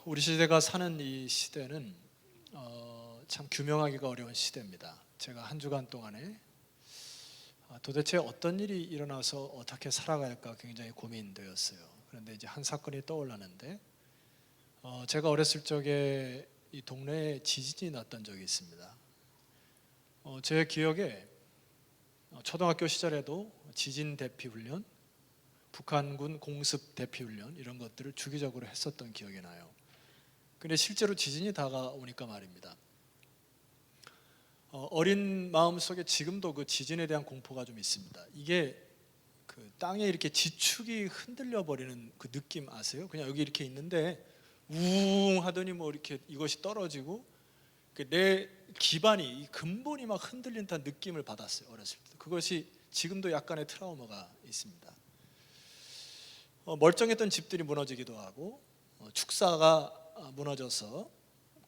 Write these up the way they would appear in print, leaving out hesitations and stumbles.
우리 시대가 사는 이 시대는 참 규명하기가 어려운 시대입니다. 제가 한 주간 동안에 도대체 어떤 일이 일어나서 어떻게 살아갈까 굉장히 고민되었어요. 그런데 이제 한 사건이 떠올랐는데 제가 어렸을 적에 이 동네에 지진이 났던 적이 있습니다. 제 기억에 초등학교 시절에도 지진 대피 훈련, 북한군 공습 대피 훈련 이런 것들을 주기적으로 했었던 기억이 나요. 근데 실제로 지진이 다가오니까 말입니다. 어린 마음 속에 지금도 그 지진에 대한 공포가 좀 있습니다. 이게 그 땅에 이렇게 지축이 흔들려 버리는 그 느낌 아세요? 그냥 여기 이렇게 있는데 우웅 하더니 뭐 이렇게 이것이 떨어지고 내 기반이 이 근본이 막 흔들린 듯한 느낌을 받았어요. 어렸을 때. 그것이 지금도 약간의 트라우마가 있습니다. 멀쩡했던 집들이 무너지기도 하고 축사가 무너져서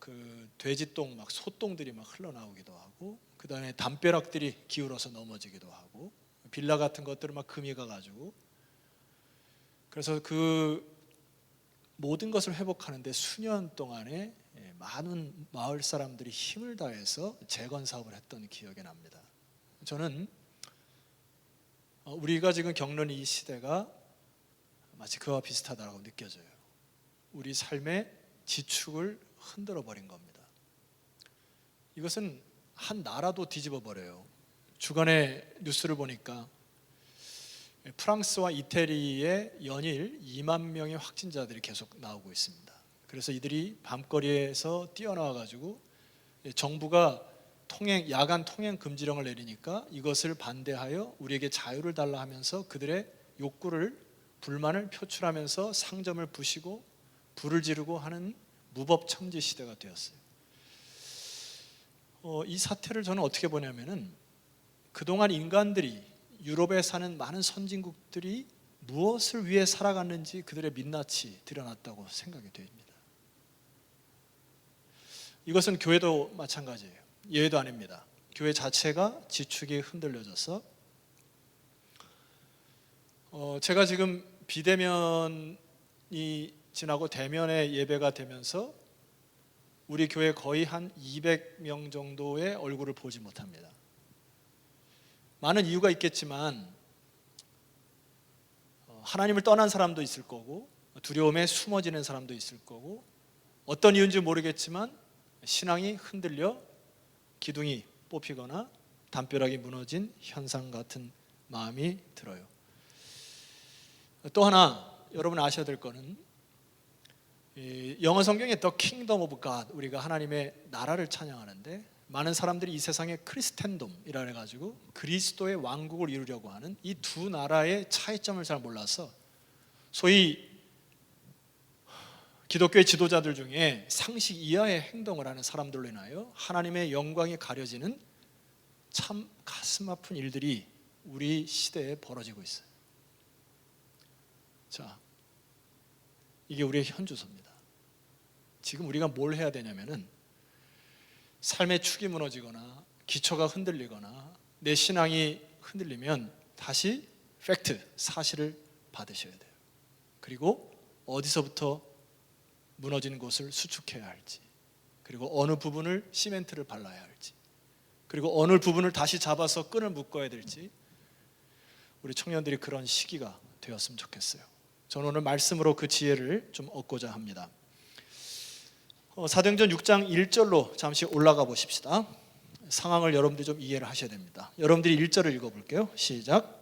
그 돼지똥 막 소똥들이 막 흘러나오기도 하고 그다음에 담벼락들이 기울어서 넘어지기도 하고 빌라 같은 것들을 막 금이 가가지고 그래서 그 모든 것을 회복하는데 수년 동안에 많은 마을 사람들이 힘을 다해서 재건 사업을 했던 기억이 납니다. 저는 우리가 지금 겪는 이 시대가 마치 그와 비슷하다고 느껴져요. 우리 삶의 지축을 흔들어 버린 겁니다. 이것은 한 나라도 뒤집어 버려요. 주간에 뉴스를 보니까 프랑스와 이태리의 연일 2만 명의 확진자들이 계속 나오고 있습니다. 그래서 이들이 밤거리에서 뛰어나와 가지고 정부가 야간 통행 금지령을 내리니까 이것을 반대하여 우리에게 자유를 달라 하면서 그들의 욕구를 불만을 표출하면서 상점을 부시고 불을 지르고 하는 무법청지 시대가 되었어요. 이 사태를 저는 어떻게 보냐면은 그동안 인간들이 유럽에 사는 많은 선진국들이 무엇을 위해 살아갔는지 그들의 민낯이 드러났다고 생각이 됩니다. 이것은 교회도 마찬가지예요. 예외도 아닙니다. 교회 자체가 지축이 흔들려져서 제가 지금 비대면이 지나고 대면의 예배가 되면서 우리 교회 거의 한 200명 정도의 얼굴을 보지 못합니다. 많은 이유가 있겠지만 하나님을 떠난 사람도 있을 거고 두려움에 숨어 지는 사람도 있을 거고 어떤 이유인지 모르겠지만 신앙이 흔들려 기둥이 뽑히거나 담벼락이 무너진 현상 같은 마음이 들어요. 또 하나 여러분 아셔야 될 거는 영어 성경에 The Kingdom of God, 우리가 하나님의 나라를 찬양하는데 많은 사람들이 이 세상에 크리스텐돔이라 해가지고 그리스도의 왕국을 이루려고 하는 이 두 나라의 차이점을 잘 몰라서 소위 기독교의 지도자들 중에 상식 이하의 행동을 하는 사람들로 인하여 하나님의 영광이 가려지는 참 가슴 아픈 일들이 우리 시대에 벌어지고 있어요. 자, 이게 우리의 현주소입니다. 지금 우리가 뭘 해야 되냐면은 삶의 축이 무너지거나 기초가 흔들리거나 내 신앙이 흔들리면 다시 팩트, 사실을 받으셔야 돼요. 그리고 어디서부터 무너지는 곳을 수축해야 할지, 그리고 어느 부분을 시멘트를 발라야 할지, 그리고 어느 부분을 다시 잡아서 끈을 묶어야 될지 우리 청년들이 그런 시기가 되었으면 좋겠어요. 저는 오늘 말씀으로 그 지혜를 좀 얻고자 합니다. 사도행전 6장 1절로 잠시 올라가 보십시다. 상황을 여러분들이 좀 이해를 하셔야 됩니다. 여러분들이 1절을 읽어볼게요. 시작.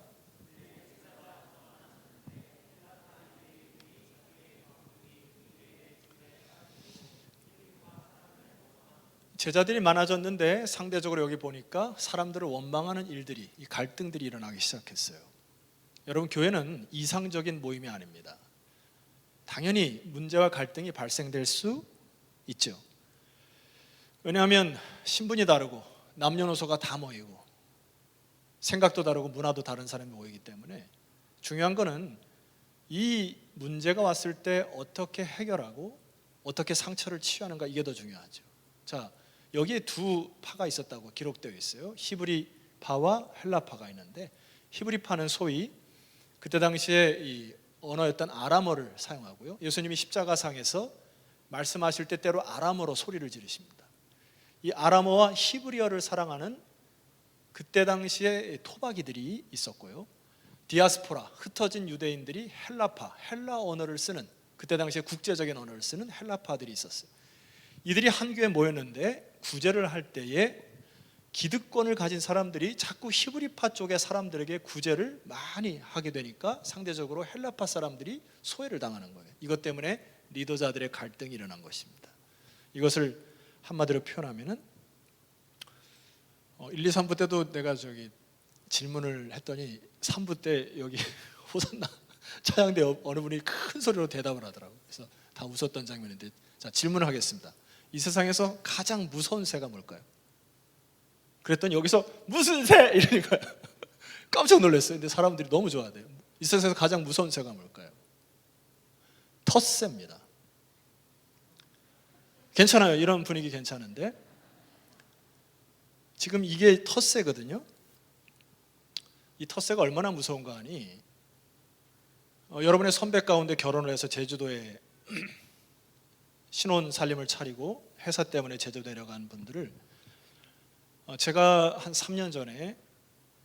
제자들이 많아졌는데 상대적으로 여기 보니까 사람들을 원망하는 일들이, 이 갈등들이 일어나기 시작했어요. 여러분, 교회는 이상적인 모임이 아닙니다. 당연히 문제와 갈등이 발생될 수 있죠. 왜냐하면 신분이 다르고 남녀노소가 다 모이고 생각도 다르고 문화도 다른 사람이 모이기 때문에 중요한 거는 이 문제가 왔을 때 어떻게 해결하고 어떻게 상처를 치유하는가, 이게 더 중요하죠. 자, 여기에 두 파가 있었다고 기록되어 있어요. 히브리파와 헬라파가 있는데 히브리파는 소위 그때 당시에 이 언어였던 아람어를 사용하고요. 예수님이 십자가상에서 말씀하실 때 때로 아람어로 소리를 지르십니다. 이 아람어와 히브리어를 사랑하는 그때 당시에 토박이들이 있었고요, 디아스포라, 흩어진 유대인들이 헬라파, 헬라 언어를 쓰는, 그때 당시에 국제적인 언어를 쓰는 헬라파들이 있었어요. 이들이 한 교회에 모였는데 구제를 할 때에 기득권을 가진 사람들이 자꾸 히브리파 쪽의 사람들에게 구제를 많이 하게 되니까 상대적으로 헬라파 사람들이 소외를 당하는 거예요. 이것 때문에 리더자들의 갈등이 일어난 것입니다. 이것을 한마디로 표현하면은 1, 2, 3부 때도 내가 질문을 했더니 3부 때 여기 호산나 차양대 어느 분이 큰 소리로 대답을 하더라고요. 그래서 다 웃었던 장면인데, 자, 질문을 하겠습니다. 이 세상에서 가장 무서운 새가 뭘까요? 그랬더니 여기서 무슨 새? 이러니까요. 깜짝 놀랐어요. 근데 사람들이 너무 좋아해요. 이 세상에서 가장 무서운 새가 뭘까요? 텃새입니다. 괜찮아요. 이런 분위기 괜찮은데, 지금 이게 텃새거든요. 이 텃새가 얼마나 무서운가 하니, 여러분의 선배 가운데 결혼을 해서 제주도에 신혼 살림을 차리고 회사 때문에 제주도 내려간 분들을 제가 한 3년 전에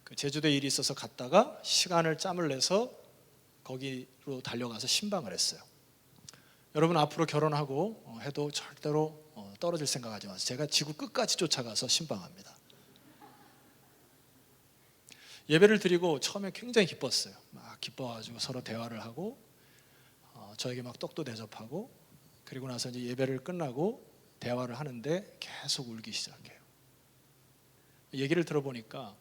그 제주도에 일이 있어서 갔다가 시간을 짬을 내서 거기로 달려가서 신방을 했어요. 여러분, 앞으로 결혼하고 해도 절대로 떨어질 생각하지 마세요. 제가 지구 끝까지 쫓아가서 신방합니다. 예배를 드리고 처음에 굉장히 기뻤어요. 막 기뻐가지고 서로 대화를 하고 저에게 막 떡도 대접하고, 그리고 나서 이제 예배를 끝나고 대화를 하는데 계속 울기 시작해요. 얘기를 들어보니까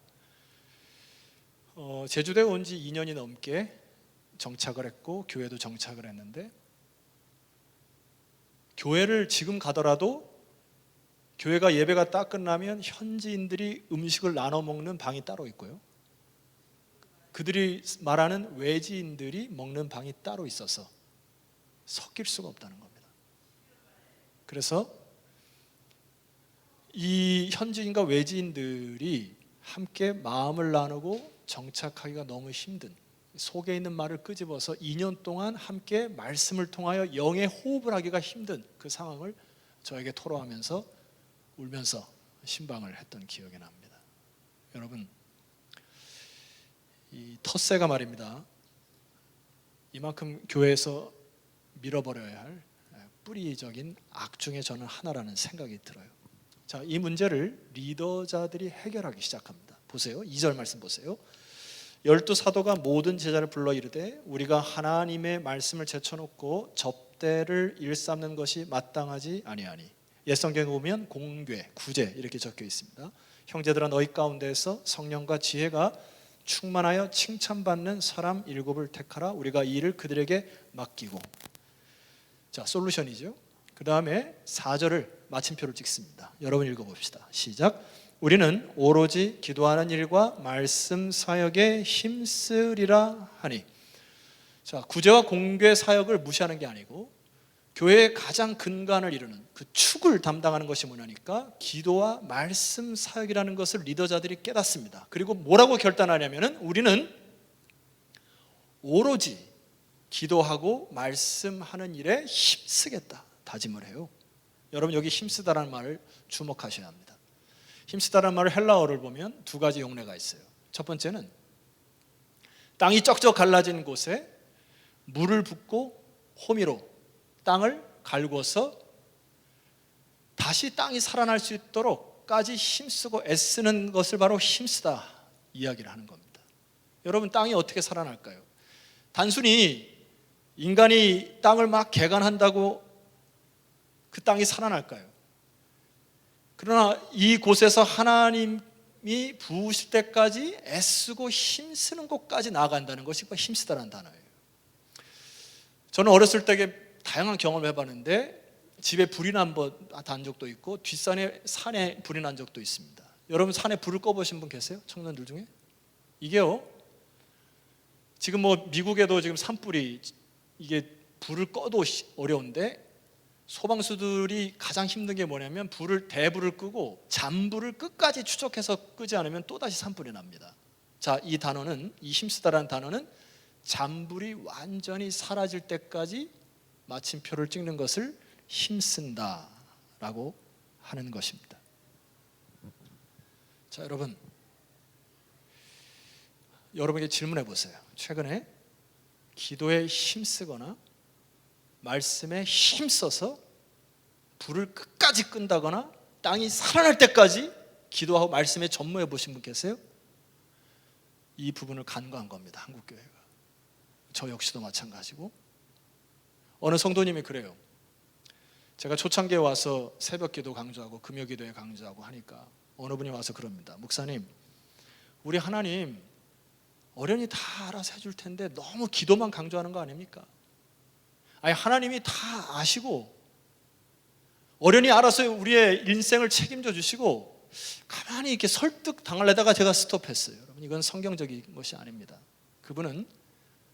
제주도에 온 지 2년이 넘게 정착을 했고 교회도 정착을 했는데, 교회를 지금 가더라도 교회가 예배가 딱 끝나면 현지인들이 음식을 나눠 먹는 방이 따로 있고요, 그들이 말하는 외지인들이 먹는 방이 따로 있어서 섞일 수가 없다는 겁니다. 그래서 이 현지인과 외지인들이 함께 마음을 나누고 정착하기가 너무 힘든, 속에 있는 말을 끄집어서 2년 동안 함께 말씀을 통하여 영의 호흡을 하기가 힘든 그 상황을 저에게 토로하면서 울면서 신방을 했던 기억이 납니다. 여러분, 이 텃새가 말입니다, 이만큼 교회에서 밀어버려야 할 뿌리적인 악 중에 저는 하나라는 생각이 들어요. 자, 이 문제를 리더자들이 해결하기 시작합니다. 보세요. 2절 말씀 보세요. 12사도가 모든 제자를 불러 이르되 우리가 하나님의 말씀을 제쳐놓고 접대를 일삼는 것이 마땅하지 아니하니. 옛 성경에 보면 공궤, 구제 이렇게 적혀 있습니다. 형제들아, 너희 가운데에서 성령과 지혜가 충만하여 칭찬받는 사람 7을 택하라. 우리가 이 일을 그들에게 맡기고. 자, 솔루션이죠. 그 다음에 4절을 마침표를 찍습니다. 여러분 읽어봅시다. 시작. 우리는 오로지 기도하는 일과 말씀 사역에 힘쓰리라 하니. 자, 구제와 공궤 사역을 무시하는 게 아니고 교회의 가장 근간을 이루는 그 축을 담당하는 것이 뭐냐니까 기도와 말씀 사역이라는 것을 리더자들이 깨닫습니다. 그리고 뭐라고 결단하냐면은 우리는 오로지 기도하고 말씀하는 일에 힘쓰겠다 다짐을 해요. 여러분, 여기 힘쓰다라는 말을 주목하셔야 합니다. 힘쓰다라는 말을 헬라어를 보면 두 가지 용례가 있어요. 첫 번째는 땅이 쩍쩍 갈라진 곳에 물을 붓고 호미로 땅을 갈궈서 다시 땅이 살아날 수 있도록까지 힘쓰고 애쓰는 것을 바로 힘쓰다 이야기를 하는 겁니다. 여러분, 땅이 어떻게 살아날까요? 단순히 인간이 땅을 막 개간한다고 그 땅이 살아날까요? 그러나 이곳에서 하나님이 부으실 때까지 애쓰고 힘쓰는 곳까지 나아간다는 것이 힘쓰다라는 단어예요. 저는 어렸을 때 다양한 경험을 해봤는데 집에 불이 난 적도 있고 뒷산에 산에 불이 난 적도 있습니다. 여러분, 산에 불을 꺼보신 분 계세요? 청년들 중에? 이게요, 지금 미국에도 지금 산불이 이게 불을 꺼도 어려운데 소방수들이 가장 힘든 게 뭐냐면 대불을 끄고 잔불을 끝까지 추적해서 끄지 않으면 또다시 산불이 납니다. 자, 이 힘쓰다라는 단어는 잔불이 완전히 사라질 때까지 마침표를 찍는 것을 힘쓴다라고 하는 것입니다. 자, 여러분에게 질문해 보세요. 최근에 기도에 힘쓰거나 말씀에 힘써서 불을 끝까지 끈다거나 땅이 살아날 때까지 기도하고 말씀에 전무해 보신 분 계세요? 이 부분을 간과한 겁니다. 한국교회가. 저 역시도 마찬가지고. 어느 성도님이 그래요. 제가 초창기에 와서 새벽기도 강조하고 금요기도에 강조하고 하니까 어느 분이 와서 그럽니다. 목사님, 우리 하나님 어련히 다 알아서 해줄 텐데 너무 기도만 강조하는 거 아닙니까? 아니, 하나님이 다 아시고 어련히 알아서 우리의 인생을 책임져 주시고 가만히 이렇게 설득 당하려다가 제가 스톱했어요. 여러분, 이건 성경적인 것이 아닙니다. 그분은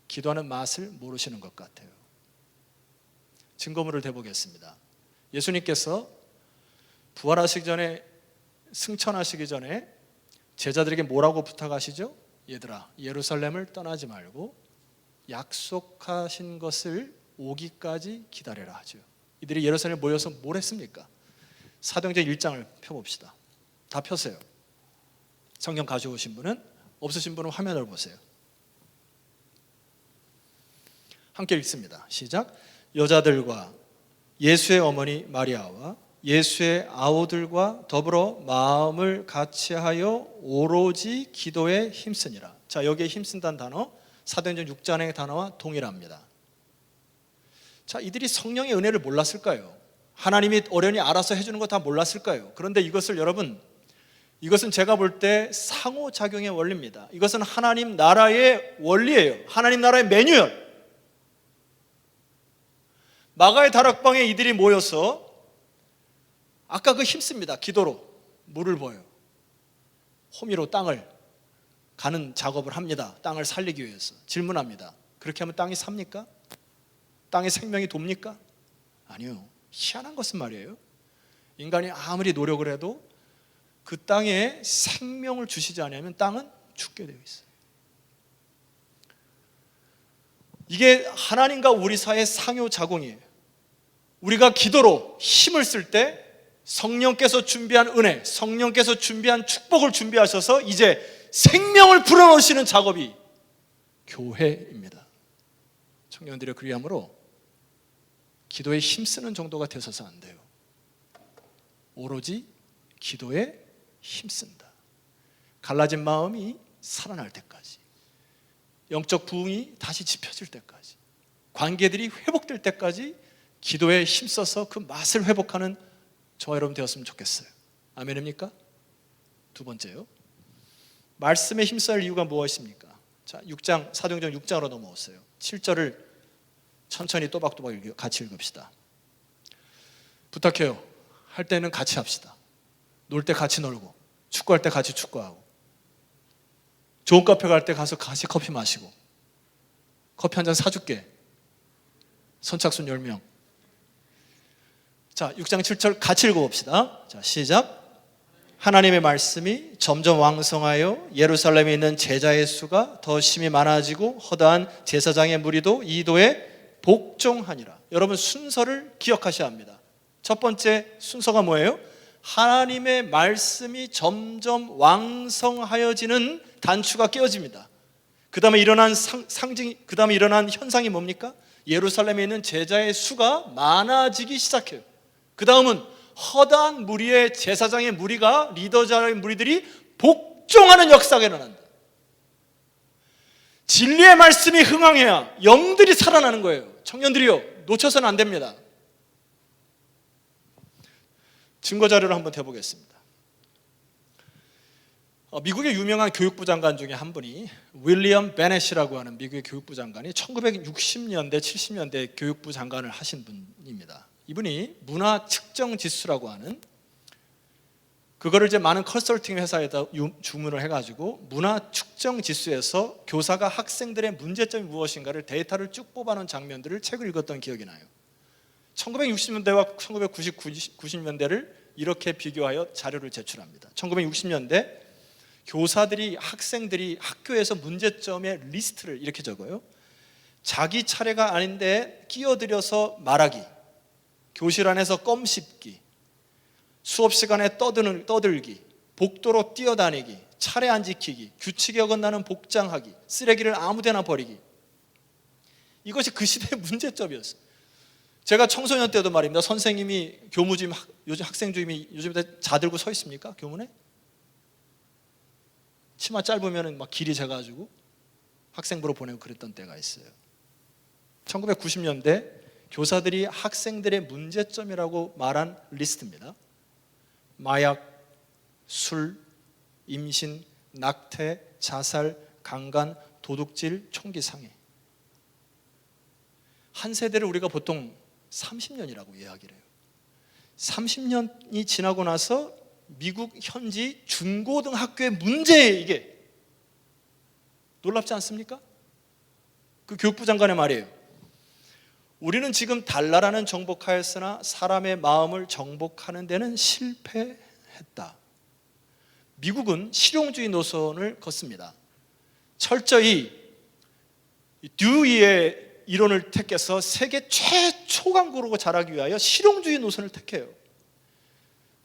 기도하는 맛을 모르시는 것 같아요. 증거물을 대보겠습니다. 예수님께서 부활하시기 전에, 승천하시기 전에 제자들에게 뭐라고 부탁하시죠? 얘들아, 예루살렘을 떠나지 말고 약속하신 것을 오기까지 기다려라 하죠. 이들이 예루살렘에 모여서 뭘 했습니까? 사도행전 1장을 펴봅시다. 다 펴세요. 성경 가져오신 분은, 없으신 분은 화면을 보세요. 함께 읽습니다. 시작. 여자들과 예수의 어머니 마리아와 예수의 아우들과 더불어 마음을 같이하여 오로지 기도에 힘쓰니라. 자, 여기에 힘쓴다는 단어 사도행전 6장의 단어와 동일합니다. 자, 이들이 성령의 은혜를 몰랐을까요? 하나님이 어련히 알아서 해주는 거 다 몰랐을까요? 그런데 이것을 여러분, 이것은 제가 볼 때 상호작용의 원리입니다. 이것은 하나님 나라의 원리예요. 하나님 나라의 매뉴얼. 마가의 다락방에 이들이 모여서 아까 그 힘씁니다. 기도로 물을 부어요. 호미로 땅을 가는 작업을 합니다. 땅을 살리기 위해서. 질문합니다. 그렇게 하면 땅이 삽니까? 땅에 생명이 돕니까? 아니요. 희한한 것은 말이에요. 인간이 아무리 노력을 해도 그 땅에 생명을 주시지 않으면 땅은 죽게 되어 있어요. 이게 하나님과 우리 사이의 상호작용이에요. 우리가 기도로 힘을 쓸 때 성령께서 준비한 은혜, 성령께서 준비한 축복을 준비하셔서 이제 생명을 불어넣으시는 작업이 교회입니다. 청년들의 그리함으로 기도에 힘쓰는 정도가 되서서 안 돼요. 오로지 기도에 힘쓴다. 갈라진 마음이 살아날 때까지, 영적 부흥이 다시 짚혀질 때까지, 관계들이 회복될 때까지 기도에 힘써서 그 맛을 회복하는 저와 여러분 되었으면 좋겠어요. 아멘입니까? 두 번째요, 말씀에 힘써야 할 이유가 무엇입니까? 자, 6장, 사도행전 6장으로 넘어왔어요. 7절을 천천히 또박또박 같이 읽읍시다. 부탁해요. 할 때는 같이 합시다. 놀 때 같이 놀고, 축구할 때 같이 축구하고, 좋은 카페 갈 때 가서 같이 커피 마시고, 커피 한 잔 사줄게. 선착순 10명. 자, 6장 7절 같이 읽어봅시다. 자, 시작. 하나님의 말씀이 점점 왕성하여 예루살렘에 있는 제자의 수가 더 심히 많아지고 허다한 제사장의 무리도 이도에 복종하니라. 여러분, 순서를 기억하셔야 합니다. 첫 번째 순서가 뭐예요? 하나님의 말씀이 점점 왕성하여지는 단추가 끼워집니다. 그 다음에 일어난 그 다음에 일어난 현상이 뭡니까? 예루살렘에 있는 제자의 수가 많아지기 시작해요. 그 다음은 허다한 무리의 제사장의 무리가, 리더자의 무리들이 복종하는 역사가 일어난다. 진리의 말씀이 흥황해야 영들이 살아나는 거예요. 청년들이요, 놓쳐서는 안 됩니다. 증거 자료를 한번 대보겠습니다. 미국의 유명한 교육부 장관 중에 한 분이 윌리엄 베넷이라고 하는 미국의 교육부 장관이 1960년대, 70년대 교육부 장관을 하신 분입니다. 이분이 문화 측정 지수라고 하는, 그거를 이제 많은 컨설팅 회사에다 주문을 해가지고 문화 측정 지수에서 교사가 학생들의 문제점이 무엇인가를 데이터를 쭉 뽑아놓은 장면들을 책을 읽었던 기억이 나요. 1960년대와 1990년대를 이렇게 비교하여 자료를 제출합니다. 1960년대 교사들이, 학생들이 학교에서 문제점의 리스트를 이렇게 적어요. 자기 차례가 아닌데 끼어들여서 말하기, 교실 안에서 껌 씹기, 수업 시간에 떠들기, 복도로 뛰어다니기, 차례 안 지키기, 규칙에 어긋나는 복장하기, 쓰레기를 아무데나 버리기. 이것이 그 시대의 문제점이었어요. 제가 청소년 때도 말입니다. 선생님이 교무주임, 요즘 학생 주임이 요즘 자들고 서 있습니까? 교문에? 치마 짧으면 막 길이 재가지고 학생부로 보내고 그랬던 때가 있어요. 1990년대 교사들이 학생들의 문제점이라고 말한 리스트입니다. 마약, 술, 임신, 낙태, 자살, 강간, 도둑질, 총기 상해. 한 세대를 우리가 보통 30년이라고 이야기를 해요. 30년이 지나고 나서 미국 현지 중고등학교의 문제에 이게 놀랍지 않습니까? 그 교육부 장관의 말이에요. 우리는 지금 달나라는 정복하였으나 사람의 마음을 정복하는 데는 실패했다. 미국은 실용주의 노선을 걷습니다. 철저히 듀이의 이론을 택해서 세계 최초 강국으로 자라기 위하여 실용주의 노선을 택해요.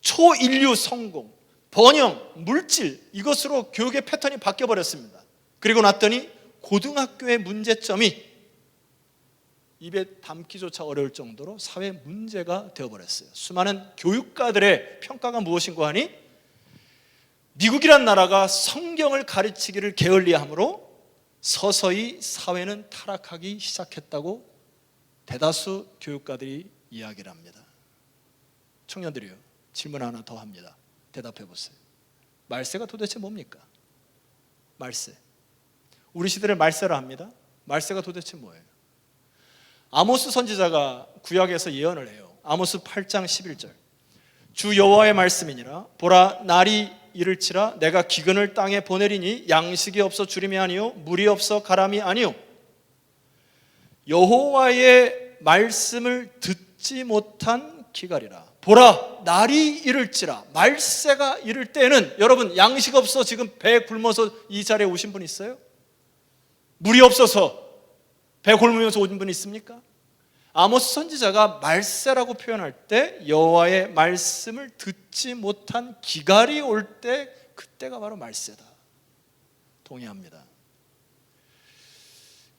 초인류 성공, 번영, 물질, 이것으로 교육의 패턴이 바뀌어버렸습니다. 그리고 났더니 고등학교의 문제점이 입에 담기조차 어려울 정도로 사회 문제가 되어버렸어요. 수많은 교육가들의 평가가 무엇인가 하니 미국이란 나라가 성경을 가르치기를 게을리함으로 서서히 사회는 타락하기 시작했다고 대다수 교육가들이 이야기를 합니다. 청년들이요, 질문 하나 더 합니다. 대답해 보세요. 말세가 도대체 뭡니까? 말세. 우리 시대를 말세라 합니다. 말세가 도대체 뭐예요? 아모스 선지자가 구약에서 예언을 해요. 아모스 8장 11절. 주 여호와의 말씀이니라. 보라, 날이 이를지라 내가 기근을 땅에 보내리니 양식이 없어 주림이 아니요 물이 없어 가람이 아니요. 여호와의 말씀을 듣지 못한 기갈이라. 보라, 날이 이를지라. 말세가 이를 때에는 여러분, 양식 없어 지금 배 굶어서 이 자리에 오신 분 있어요? 물이 없어서 배 굶으면서 오신 분 있습니까? 아모스 선지자가 말세라고 표현할 때 여호와의 말씀을 듣지 못한 기갈이 올 때, 그때가 바로 말세다. 동의합니다.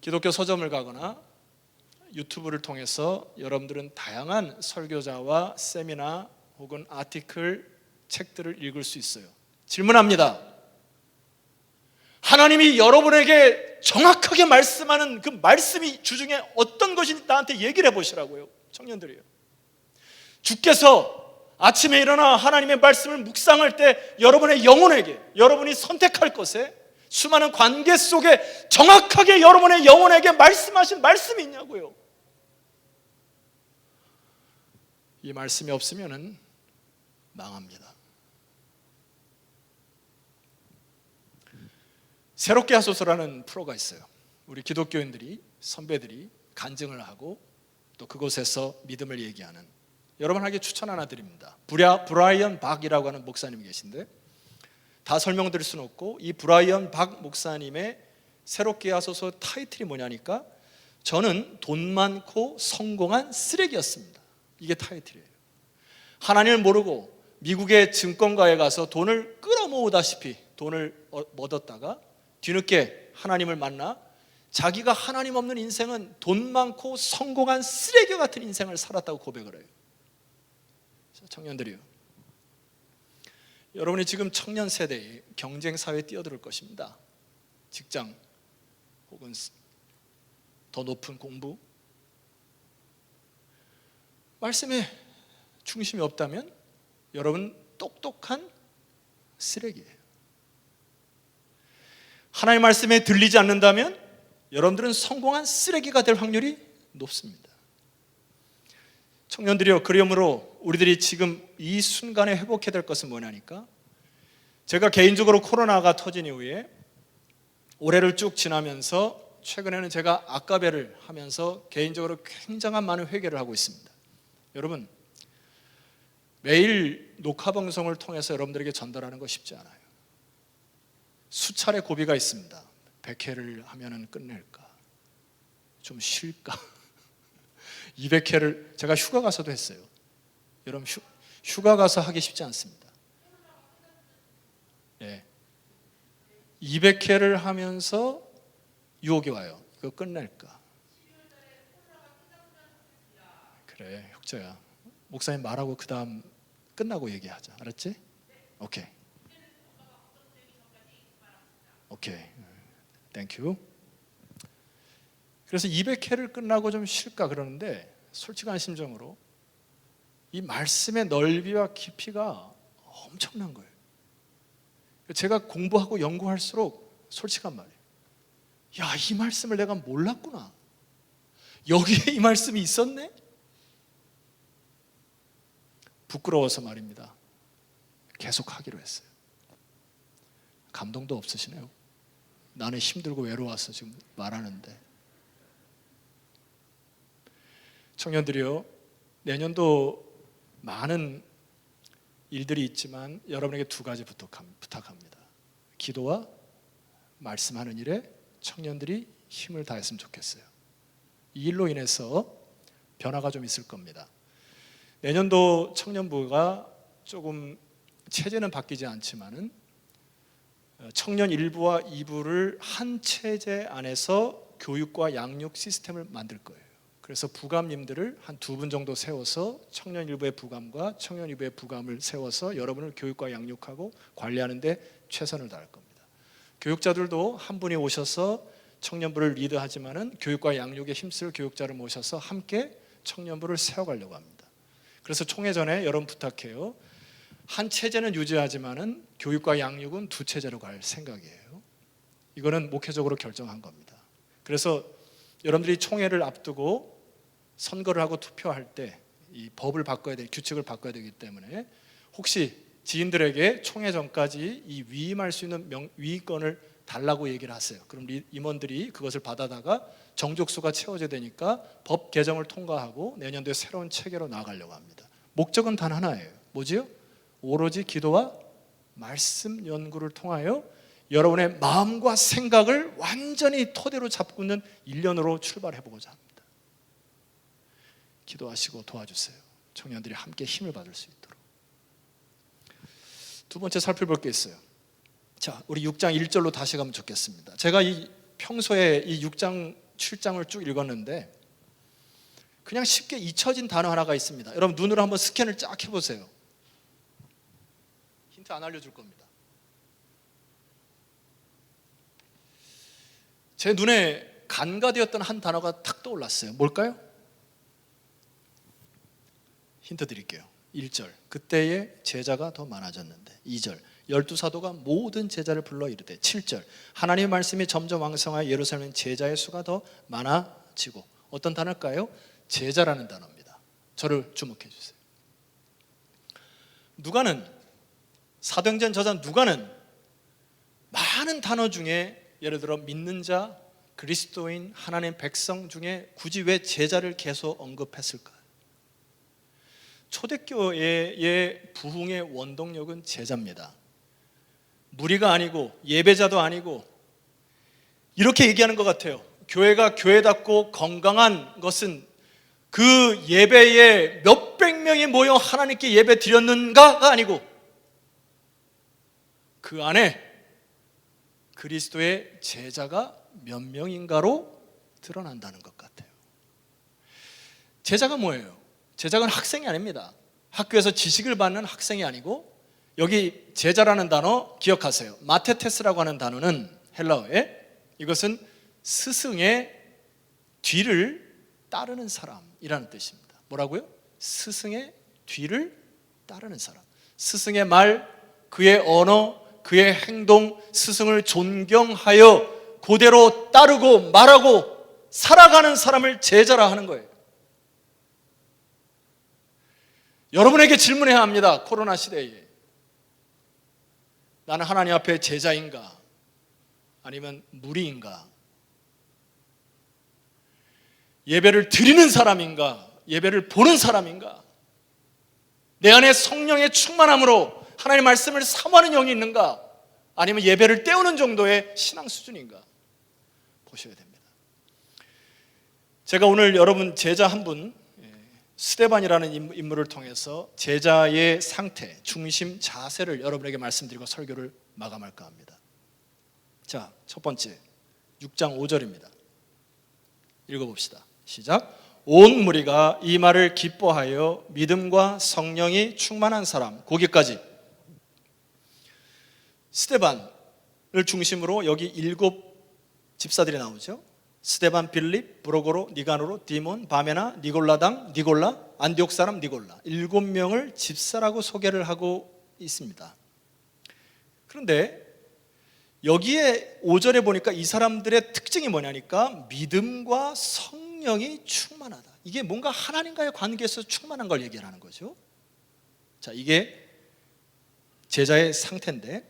기독교 서점을 가거나 유튜브를 통해서 여러분들은 다양한 설교자와 세미나 혹은 아티클, 책들을 읽을 수 있어요. 질문합니다. 하나님이 여러분에게 정확하게 말씀하는 그 말씀이 주중에 어떤 것인지 나한테 얘기를 해보시라고요. 청년들이요, 주께서 아침에 일어나 하나님의 말씀을 묵상할 때 여러분의 영혼에게, 여러분이 선택할 것에, 수많은 관계 속에 정확하게 여러분의 영혼에게 말씀하신 말씀이 있냐고요. 이 말씀이 없으면 망합니다. 새롭게 하소서라는 프로가 있어요. 우리 기독교인들이, 선배들이 간증을 하고 또 그곳에서 믿음을 얘기하는, 여러분에게 추천 하나 드립니다. 브라이언 박이라고 하는 목사님이 계신데, 다 설명드릴 수는 없고, 이 브라이언 박 목사님의 새롭게 하소서 타이틀이 뭐냐니까, 저는 돈 많고 성공한 쓰레기였습니다. 이게 타이틀이에요. 하나님을 모르고 미국의 증권가에 가서 돈을 끌어모으다시피 돈을 얻었다가 뒤늦게 하나님을 만나 자기가 하나님 없는 인생은 돈 많고 성공한 쓰레기 같은 인생을 살았다고 고백을 해요. 청년들이요, 여러분이 지금 청년 세대의 경쟁 사회에 뛰어들 것입니다. 직장 혹은 더 높은 공부, 말씀에 중심이 없다면 여러분 똑똑한 쓰레기예요. 하나님의 말씀에 들리지 않는다면 여러분들은 성공한 쓰레기가 될 확률이 높습니다. 청년들이요, 그러므로 우리들이 지금 이 순간에 회복해야 될 것은 뭐냐니까, 제가 개인적으로 코로나가 터진 이후에 올해를 쭉 지나면서 최근에는 제가 아까베를 하면서 개인적으로 굉장한 많은 회개를 하고 있습니다. 여러분, 매일 녹화 방송을 통해서 여러분들에게 전달하는 거 쉽지 않아요. 수차례 고비가 있습니다. 100회를 하면은 끝낼까? 좀 쉴까? 200회를 제가 휴가 가서도 했어요. 여러분 휴가 가서 하기 쉽지 않습니다. 예. 200회를 하면서 유혹이 와요. 그거 끝낼까? 그래, 혁자야. 목사님 말하고 그 다음 끝나고 얘기하자. 알았지? 오케이. 오케이. 땡큐. 그래서 200회를 끝나고 좀 쉴까 그러는데 솔직한 심정으로 이 말씀의 넓이와 깊이가 엄청난 거예요. 제가 공부하고 연구할수록 솔직한 말이에요. 야, 이 말씀을 내가 몰랐구나. 여기에 이 말씀이 있었네? 부끄러워서 말입니다. 계속 하기로 했어요. 감동도 없으시네요. 나는 힘들고 외로워서 지금 말하는데. 청년들이요, 내년도 많은 일들이 있지만 여러분에게 두 가지 부탁합니다. 기도와 말씀하는 일에 청년들이 힘을 다했으면 좋겠어요. 이 일로 인해서 변화가 좀 있을 겁니다. 내년도 청년부가 조금 체제는 바뀌지 않지만은 청년 1부와 2부를 한 체제 안에서 교육과 양육 시스템을 만들 거예요. 그래서 부감님들을 한 2분 정도 세워서 청년 1부의 부감과 청년 2부의 부감을 세워서 여러분을 교육과 양육하고 관리하는 데 최선을 다할 겁니다. 교육자들도 한 분이 오셔서 청년부를 리드하지만은 교육과 양육에 힘쓸 교육자를 모셔서 함께 청년부를 세워가려고 합니다. 그래서 총회 전에 여러분 부탁해요. 한 체제는 유지하지만은 교육과 양육은 2체제로 갈 생각이에요. 이거는 목회적으로 결정한 겁니다. 그래서 여러분들이 총회를 앞두고 선거를 하고 투표할 때 이 법을 바꿔야 될 규칙을 바꿔야 되기 때문에 혹시 지인들에게 총회 전까지 이 위임할 수 있는 위임권을 달라고 얘기를 하세요. 그럼 임원들이 그것을 받아다가 정족수가 채워져야 되니까 법 개정을 통과하고 내년도에 새로운 체계로 나아가려고 합니다. 목적은 단 하나예요. 뭐지요? 오로지 기도와 말씀 연구를 통하여 여러분의 마음과 생각을 완전히 토대로 잡고 있는 1년으로 출발해보고자 합니다. 기도하시고 도와주세요. 청년들이 함께 힘을 받을 수 있도록. 두 번째 살펴볼 게 있어요. 자, 우리 6장 1절로 다시 가면 좋겠습니다. 제가 평소에 이 6장 7장을 쭉 읽었는데 그냥 쉽게 잊혀진 단어 하나가 있습니다. 여러분 눈으로 한번 스캔을 쫙 해보세요. 힌트 안 알려줄 겁니다. 제 눈에 간과되었던 한 단어가 탁 떠올랐어요. 뭘까요? 힌트 드릴게요. 1절, 그때의 제자가 더 많아졌는데. 2절, 12사도가 모든 제자를 불러 이르되. 7절, 하나님의 말씀이 점점 왕성하여 예루살렘 제자의 수가 더 많아지고. 어떤 단어일까요? 제자라는 단어입니다. 저를 주목해 주세요. 누가는, 사도행전 저자 누가는 많은 단어 중에 예를 들어 믿는 자, 그리스도인, 하나님의 백성 중에 굳이 왜 제자를 계속 언급했을까? 초대교회의 부흥의 원동력은 제자입니다. 무리가 아니고 예배자도 아니고 이렇게 얘기하는 것 같아요. 교회가 교회답고 건강한 것은 그 예배에 몇백 명이 모여 하나님께 예배 드렸는가가 아니고 그 안에 그리스도의 제자가 몇 명인가로 드러난다는 것 같아요. 제자가 뭐예요? 제자는 학생이 아닙니다. 학교에서 지식을 받는 학생이 아니고, 여기 제자라는 단어 기억하세요. 마테테스라고 하는 단어는 헬라어에 이것은 스승의 뒤를 따르는 사람이라는 뜻입니다. 뭐라고요? 스승의 뒤를 따르는 사람. 스승의 말, 그의 언어, 그의 행동, 스승을 존경하여 그대로 따르고 말하고 살아가는 사람을 제자라 하는 거예요. 여러분에게 질문해야 합니다. 코로나 시대에 나는 하나님 앞에 제자인가? 아니면 무리인가? 예배를 드리는 사람인가? 예배를 보는 사람인가? 내 안에 성령의 충만함으로 하나님의 말씀을 사모하는 영이 있는가? 아니면 예배를 때우는 정도의 신앙 수준인가? 보셔야 됩니다. 제가 오늘 여러분 제자 한 분 스데반이라는 인물을 통해서 제자의 상태, 중심, 자세를 여러분에게 말씀드리고 설교를 마감할까 합니다. 자, 첫 번째 6장 5절입니다. 읽어봅시다. 시작. 온 무리가 이 말을 기뻐하여 믿음과 성령이 충만한 사람, 거기까지. 스데반을 중심으로 여기 7 집사들이 나오죠. 스데반, 빌립, 브로고로, 니가노로, 디몬, 바메나, 니골라, 안디옥 사람 니골라, 7명을 집사라고 소개를 하고 있습니다. 그런데 여기에 5절에 보니까 이 사람들의 특징이 뭐냐니까 믿음과 성령이 충만하다. 이게 뭔가 하나님과의 관계에서 충만한 걸 얘기하는 거죠. 자, 이게 제자의 상태인데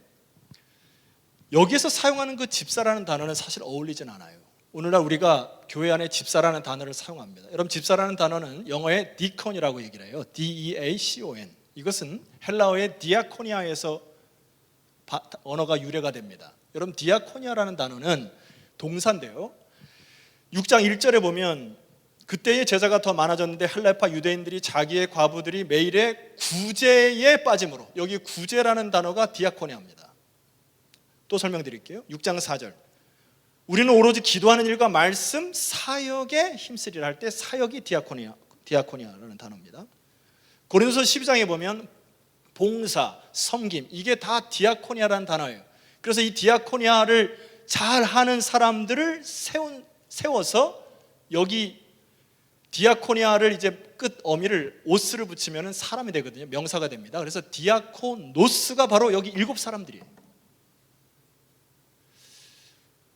여기에서 사용하는 그 집사라는 단어는 사실 어울리진 않아요. 오늘날 우리가 교회 안에 집사라는 단어를 사용합니다. 여러분, 집사라는 단어는 영어의 디콘이라고 얘기를 해요. D-E-A-C-O-N. 이것은 헬라어의 디아코니아에서 언어가 유래가 됩니다. 여러분, 디아코니아라는 단어는 동사인데요, 6장 1절에 보면 그때의 제자가 더 많아졌는데 헬라파 유대인들이 자기의 과부들이 매일의 구제에 빠짐으로, 여기 구제라는 단어가 디아코니아입니다. 또 설명드릴게요. 6장 4절. 우리는 오로지 기도하는 일과 말씀, 사역에 힘쓰리라 할 때 사역이 디아코니아라는 단어입니다. 고린도서 12장에 보면 봉사, 섬김, 이게 다 디아코니아라는 단어예요. 그래서 이 디아코니아를 잘하는 사람들을 세워서 여기 디아코니아를 이제 끝 어미를 오스를 붙이면 사람이 되거든요. 명사가 됩니다. 그래서 디아코노스가 바로 여기 7 사람들이에요.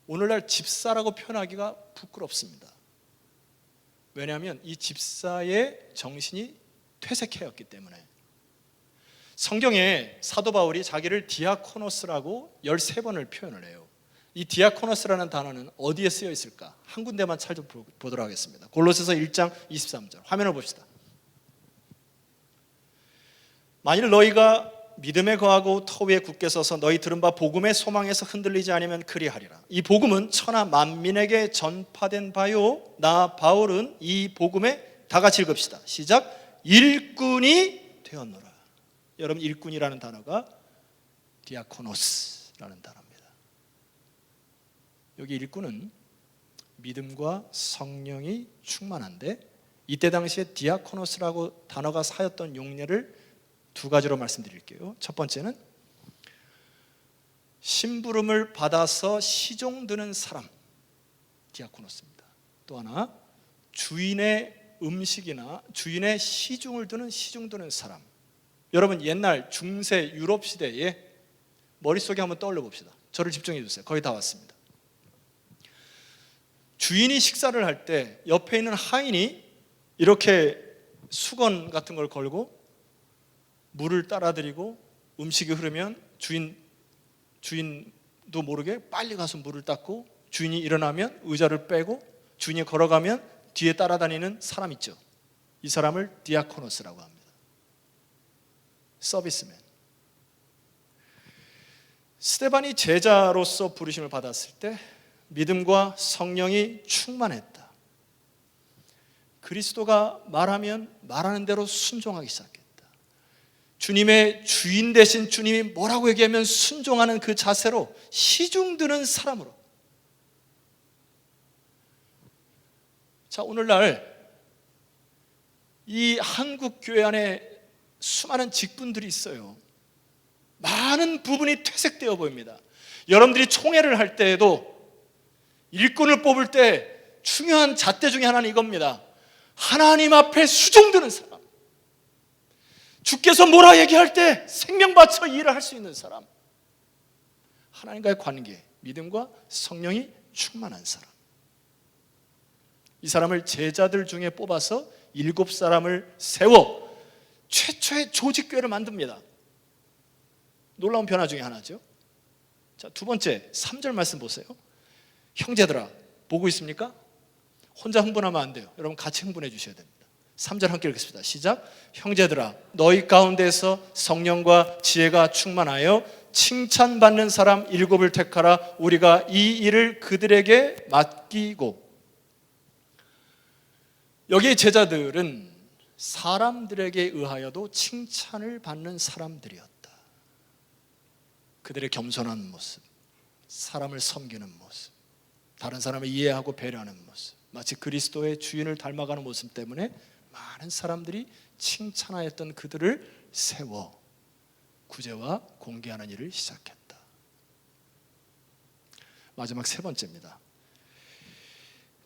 오늘날 집사라고 표현하기가 부끄럽습니다. 왜냐하면 이 집사의 정신이 퇴색해였기 때문에. 성경에 사도 바울이 자기를 디아코노스라고 13번을 표현을 해요. 이 디아코노스라는 단어는 어디에 쓰여 있을까? 한 군데만 찾아보도록 하겠습니다. 골로새서 1장 23절 화면을 봅시다. 만일 너희가 믿음에 거하고 터 위에 굳게 서서 너희 들은 바 복음의 소망에서 흔들리지 않으면 그리하리라. 이 복음은 천하 만민에게 전파된 바요, 나 바울은 이 복음에 다 같이 읽읍시다. 시작. 일꾼이 되었노라. 여러분, 일꾼이라는 단어가 디아코노스라는 단어입니다. 여기 일꾼은 믿음과 성령이 충만한데, 이때 당시에 디아코노스라고 단어가 사였던 용례를 2가지로 말씀드릴게요. 첫 번째는 심부름을 받아서 시종 드는 사람, 디아코노스입니다. 또 하나, 주인의 음식이나 주인의 시중을 드는 시중 드는 사람. 여러분, 옛날 중세 유럽 시대에 머릿속에 한번 떠올려 봅시다. 저를 집중해 주세요. 거의 다 왔습니다. 주인이 식사를 할 때 옆에 있는 하인이 이렇게 수건 같은 걸 걸고 물을 따라드리고 음식이 흐르면 주인도 모르게 빨리 가서 물을 닦고, 주인이 일어나면 의자를 빼고 주인이 걸어가면 뒤에 따라다니는 사람 있죠. 이 사람을 디아코노스라고 합니다. 서비스맨. 스데반이 제자로서 부르심을 받았을 때 믿음과 성령이 충만했다. 그리스도가 말하면 말하는 대로 순종하기 시작했다. 주님의 주인 되신 주님이 뭐라고 얘기하면 순종하는 그 자세로 시중드는 사람으로. 자, 오늘날 이 한국 교회 안에 수많은 직분들이 있어요. 많은 부분이 퇴색되어 보입니다. 여러분들이 총회를 할 때에도 일꾼을 뽑을 때 중요한 잣대 중에 하나는 이겁니다. 하나님 앞에 수종드는 사람, 주께서 뭐라 얘기할 때 생명 바쳐 일을 할 수 있는 사람, 하나님과의 관계, 믿음과 성령이 충만한 사람. 이 사람을 제자들 중에 뽑아서 7 사람을 세워 최초의 조직교회를 만듭니다. 놀라운 변화 중에 하나죠. 자, 2번째 3절 말씀 보세요. 형제들아, 보고 있습니까? 혼자 흥분하면 안 돼요. 여러분 같이 흥분해 주셔야 됩니다. 3절 함께 읽겠습니다. 시작. 형제들아, 너희 가운데서 성령과 지혜가 충만하여 칭찬받는 사람 7을 택하라. 우리가 이 일을 그들에게 맡기고. 여기의 제자들은 사람들에게 의하여도 칭찬을 받는 사람들이었다. 그들의 겸손한 모습, 사람을 섬기는 모습, 다른 사람을 이해하고 배려하는 모습, 마치 그리스도의 주인을 닮아가는 모습 때문에 많은 사람들이 칭찬하였던 그들을 세워 구제와 공개하는 일을 시작했다. 마지막 세 번째입니다.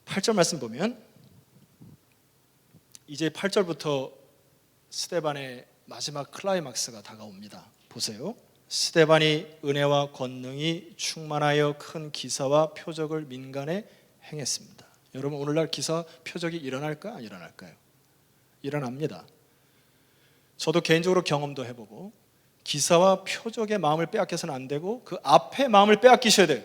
8절 말씀 보면 이제 8절부터 스데반의 마지막 클라이막스가 다가옵니다. 보세요. 스데반이 은혜와 권능이 충만하여 큰 기사와 표적을 민간에 행했습니다. 여러분, 오늘날 기사 표적이 일어날까요? 안 일어날까요? 일어납니다. 저도 개인적으로 경험도 해보고, 기사와 표적의 마음을 빼앗겨서는 안 되고 그 앞에 마음을 빼앗기셔야 돼요.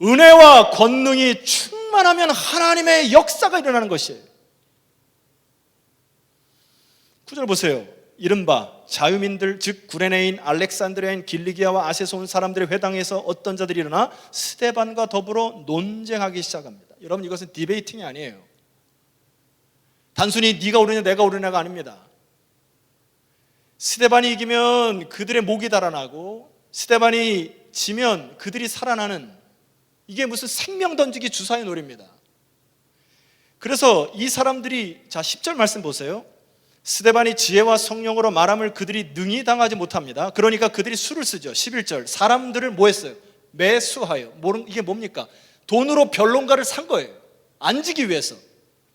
은혜와 권능이 충만하면 하나님의 역사가 일어나는 것이에요. 9절 보세요. 이른바 자유민들 즉 구레네인, 알렉산드리아인, 길리기아와 아세서 온 사람들의 회당에서 어떤 자들이 일어나 스데반과 더불어 논쟁하기 시작합니다. 여러분, 이것은 디베이팅이 아니에요. 단순히 네가 옳으냐 내가 옳으냐가 아닙니다. 스데반이 이기면 그들의 목이 달아나고 스데반이 지면 그들이 살아나는, 이게 무슨 생명 던지기 주사의 놀이입니다. 그래서 이 사람들이, 자 10절 말씀 보세요. 스데반이 지혜와 성령으로 말함을 그들이 능히 당하지 못합니다. 그러니까 그들이 수를 쓰죠. 11절 사람들을 뭐 했어요? 매수하여. 이게 뭡니까? 돈으로 변론가를 산 거예요. 앉기 위해서.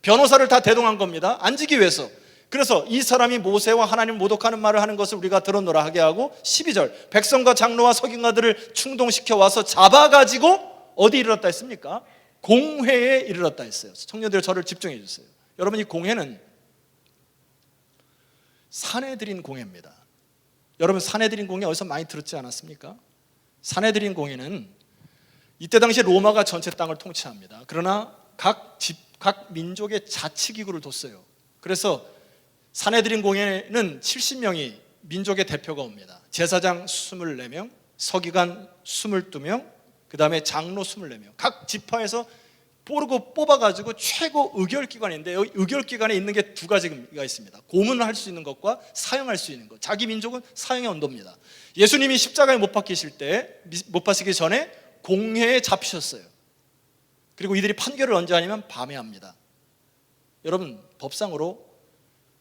변호사를 다 대동한 겁니다. 앉기 위해서. 그래서 이 사람이 모세와 하나님을 모독하는 말을 하는 것을 우리가 들었노라 하게 하고, 12절 백성과 장로와 서기관들을 충동시켜 와서 잡아가지고 어디 이르렀다 했습니까? 공회에 이르렀다 했어요. 청년들 저를 집중해 주세요. 여러분, 이 공회는 산헤드린 공회입니다. 여러분, 산헤드린 공회 어디서 많이 들었지 않았습니까? 산헤드린 공회는 이때 당시 로마가 전체 땅을 통치합니다. 그러나 각 민족의 자치기구를 뒀어요. 그래서 산헤드린 공회는 70명이 민족의 대표가 옵니다. 제사장 24명, 서기관 22명, 그 다음에 장로 24명. 각 지파에서 뽑아가지고 최고 의결기관인데, 여기 의결기관에 있는 게 두 가지가 있습니다. 고문을 할 수 있는 것과 사형할 수 있는 것. 자기 민족은 사형의 언도입니다. 예수님이 십자가에 못 박히기 전에 공회에 잡히셨어요. 그리고 이들이 판결을 언제 하냐면 밤에 합니다. 여러분, 법상으로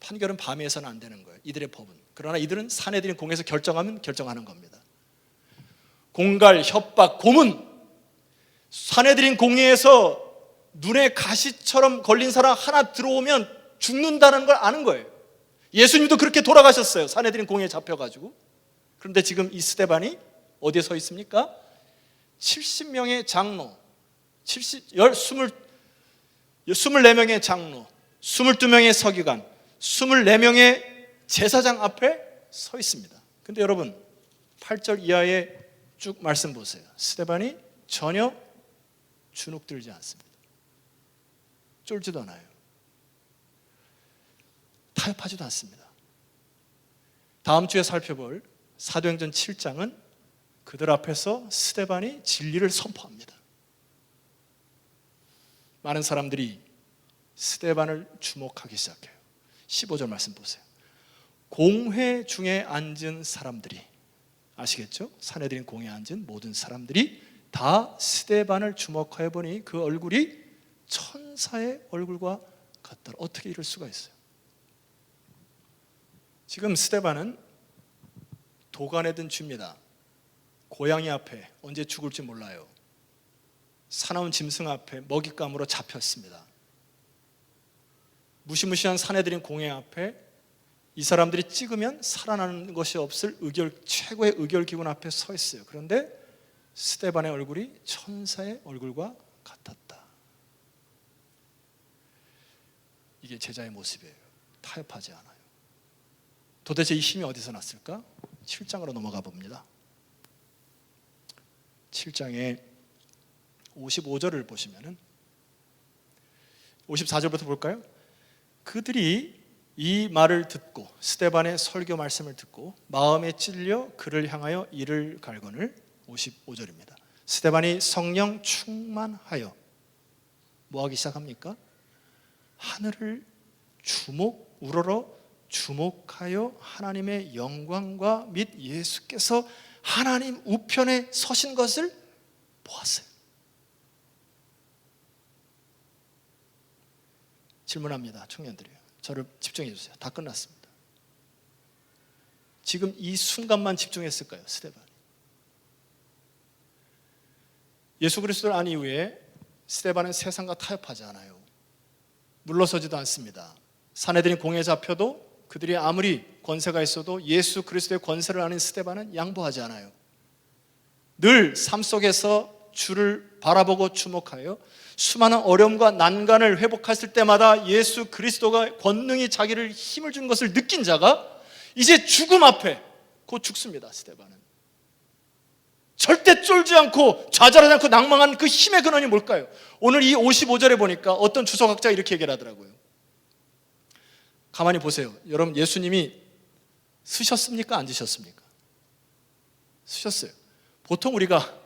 판결은 밤에 해서는 안 되는 거예요. 이들의 법은. 그러나 이들은 산헤드린 공회에서 결정하면 결정하는 겁니다. 공갈, 협박, 고문. 산헤드린 공회에서 눈에 가시처럼 걸린 사람 하나 들어오면 죽는다는 걸 아는 거예요. 예수님도 그렇게 돌아가셨어요. 산헤드린 공회에 잡혀가지고. 그런데 지금 이 스데반이 어디에 서 있습니까? 70명의 장로, 24명의 장로, 22명의 서기관, 24명의 제사장 앞에 서 있습니다. 근데 여러분, 8절 이하에 쭉 말씀 보세요. 스데반이 전혀 주눅들지 않습니다. 쫄지도 않아요. 타협하지도 않습니다. 다음 주에 살펴볼 사도행전 7장은 그들 앞에서 스데반이 진리를 선포합니다. 많은 사람들이 스데반을 주목하기 시작해요. 15절 말씀 보세요. 공회 중에 앉은 사람들이, 아시겠죠? 산헤드린 공회에 앉은 모든 사람들이 다 스데반을 주목하여 보니 그 얼굴이 천사의 얼굴과 같더라. 어떻게 이럴 수가 있어요? 지금 스데반은 도간에 든 쥐입니다. 고양이 앞에 언제 죽을지 몰라요. 사나운 짐승 앞에 먹잇감으로 잡혔습니다. 무시무시한 산헤드린 공회 앞에 이 사람들이 찍으면 살아나는 것이 없을 최고의 의결기관 앞에 서 있어요. 그런데 스데반의 얼굴이 천사의 얼굴과 같았다. 이게 제자의 모습이에요. 타협하지 않아요. 도대체 이 힘이 어디서 났을까? 7장으로 넘어가 봅니다. 7장의 55절을 보시면은 54절부터 볼까요? 그들이 이 말을 듣고, 스데반의 설교 말씀을 듣고 마음에 찔려 그를 향하여 이를 갈거늘. 55절입니다. 스데반이 성령 충만하여 뭐 하기 시작합니까? 하늘을 우러러 주목하여 하나님의 영광과 및 예수께서 하나님 우편에 서신 것을 보았어요. 질문합니다. 청년들이요. 저를 집중해 주세요. 다 끝났습니다. 지금 이 순간만 집중했을까요? 스데반이. 예수 그리스도를 안 이후에 스데반은 세상과 타협하지 않아요. 물러서지도 않습니다. 사내들인 공에 잡혀도 그들이 아무리 권세가 있어도 예수 그리스도의 권세를 아는 스데반은 양보하지 않아요. 늘 삶 속에서 주를 바라보고 주목하여 수많은 어려움과 난간을 회복했을 때마다 예수 그리스도가 권능이 자기를 힘을 준 것을 느낀 자가 이제 죽음 앞에 곧 죽습니다. 스데반은 절대 쫄지 않고 좌절하지 않고 낭망한 그 힘의 근원이 뭘까요? 오늘 이 55절에 보니까 어떤 주석학자가 이렇게 얘기를 하더라고요. 가만히 보세요. 여러분, 예수님이 쓰셨습니까? 안 드셨습니까? 쓰셨어요. 보통 우리가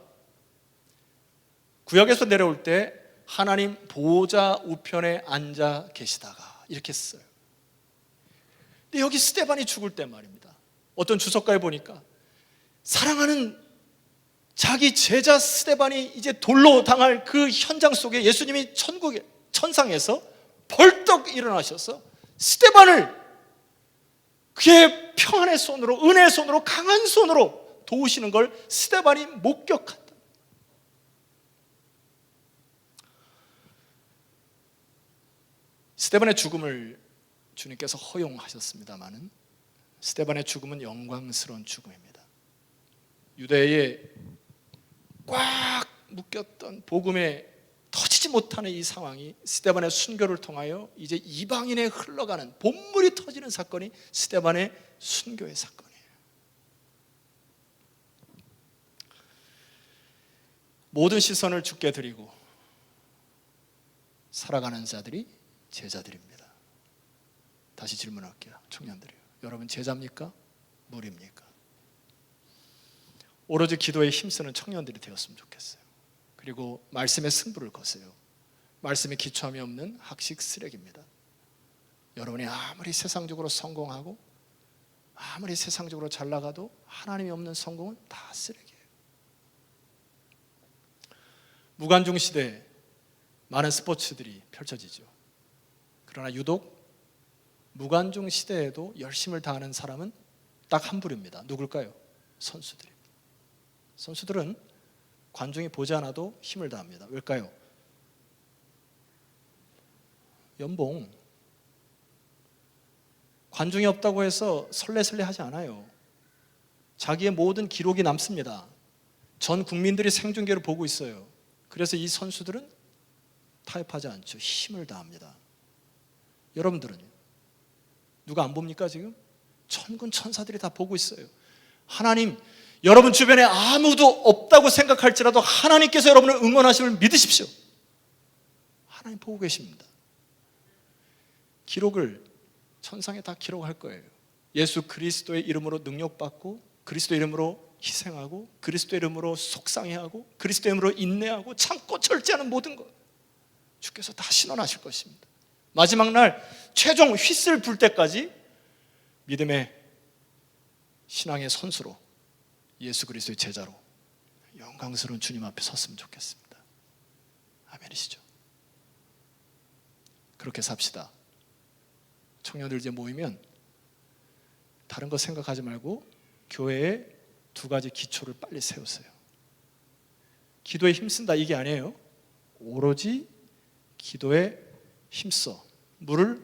구약에서 내려올 때 하나님 보좌 우편에 앉아 계시다가 이렇게 써요. 근데 여기 스데반이 죽을 때 말입니다. 어떤 주석가에 보니까 사랑하는 자기 제자 스데반이 이제 돌로 당할 그 현장 속에 예수님이 천상에서 벌떡 일어나셔서 스데반을 그의 평안의 손으로, 은혜의 손으로, 강한 손으로 도우시는 걸 스데반이 목격한다. 스데반의 죽음을 주님께서 허용하셨습니다마는 스데반의 죽음은 영광스러운 죽음입니다. 유대에 꽉 묶였던 복음에 터지지 못하는 이 상황이 스데반의 순교를 통하여 이제 이방인에 흘러가는 본물이 터지는 사건이 스데반의 순교의 사건이에요. 모든 시선을 주께 드리고 살아가는 자들이 제자들입니다. 다시 질문할게요. 청년들이요. 여러분 제자입니까? 무리입니까? 오로지 기도에 힘쓰는 청년들이 되었으면 좋겠어요. 그리고 말씀의 승부를 거세요. 말씀에 기초함이 없는 학식 쓰레기입니다. 여러분이 아무리 세상적으로 성공하고 아무리 세상적으로 잘 나가도 하나님이 없는 성공은 다 쓰레기예요. 무관중 시대에 많은 스포츠들이 펼쳐지죠. 그러나 유독 무관중 시대에도 열심을 다하는 사람은 딱 한 부류입니다. 누굴까요? 선수들입니다. 선수들은 관중이 보지 않아도 힘을 다합니다. 왜일까요? 연봉. 관중이 없다고 해서 설레설레 하지 않아요. 자기의 모든 기록이 남습니다. 전 국민들이 생중계를 보고 있어요. 그래서 이 선수들은 타협하지 않죠. 힘을 다합니다. 여러분들은요? 누가 안 봅니까 지금? 천군 천사들이 다 보고 있어요. 하나님, 여러분 주변에 아무도 없다고 생각할지라도 하나님께서 여러분을 응원하심을 믿으십시오. 하나님 보고 계십니다. 기록을 천상에 다 기록할 거예요. 예수 그리스도의 이름으로 능력받고 그리스도의 이름으로 희생하고 그리스도의 이름으로 속상해하고 그리스도의 이름으로 인내하고 참고 절제하는 모든 것 주께서 다 신원하실 것입니다. 마지막 날 최종 휘슬 불 때까지 믿음의 신앙의 선수로 예수 그리스도의 제자로 영광스러운 주님 앞에 섰으면 좋겠습니다. 아멘이시죠? 그렇게 삽시다. 청년들 이제 모이면 다른 거 생각하지 말고 교회에 두 가지 기초를 빨리 세우세요. 기도에 힘쓴다 이게 아니에요. 오로지 기도에 힘써 물을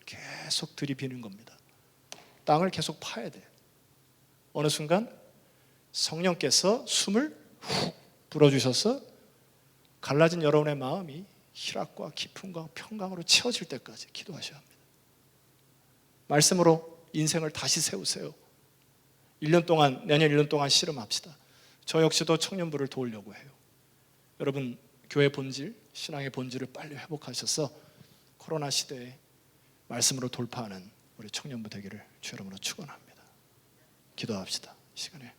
계속 들이비는 겁니다. 땅을 계속 파야 돼요. 어느 순간 성령께서 숨을 훅 불어주셔서 갈라진 여러분의 마음이 희락과 기쁨과 평강으로 채워질 때까지 기도하셔야 합니다. 말씀으로 인생을 다시 세우세요. 1년 동안, 내년 1년 동안 씨름합시다. 저 역시도 청년부를 도우려고 해요. 여러분 교회 본질, 신앙의 본질을 빨리 회복하셔서 코로나 시대에 말씀으로 돌파하는 우리 청년부 되기를 주 이름으로 축원합니다. 기도합시다. 이 시간에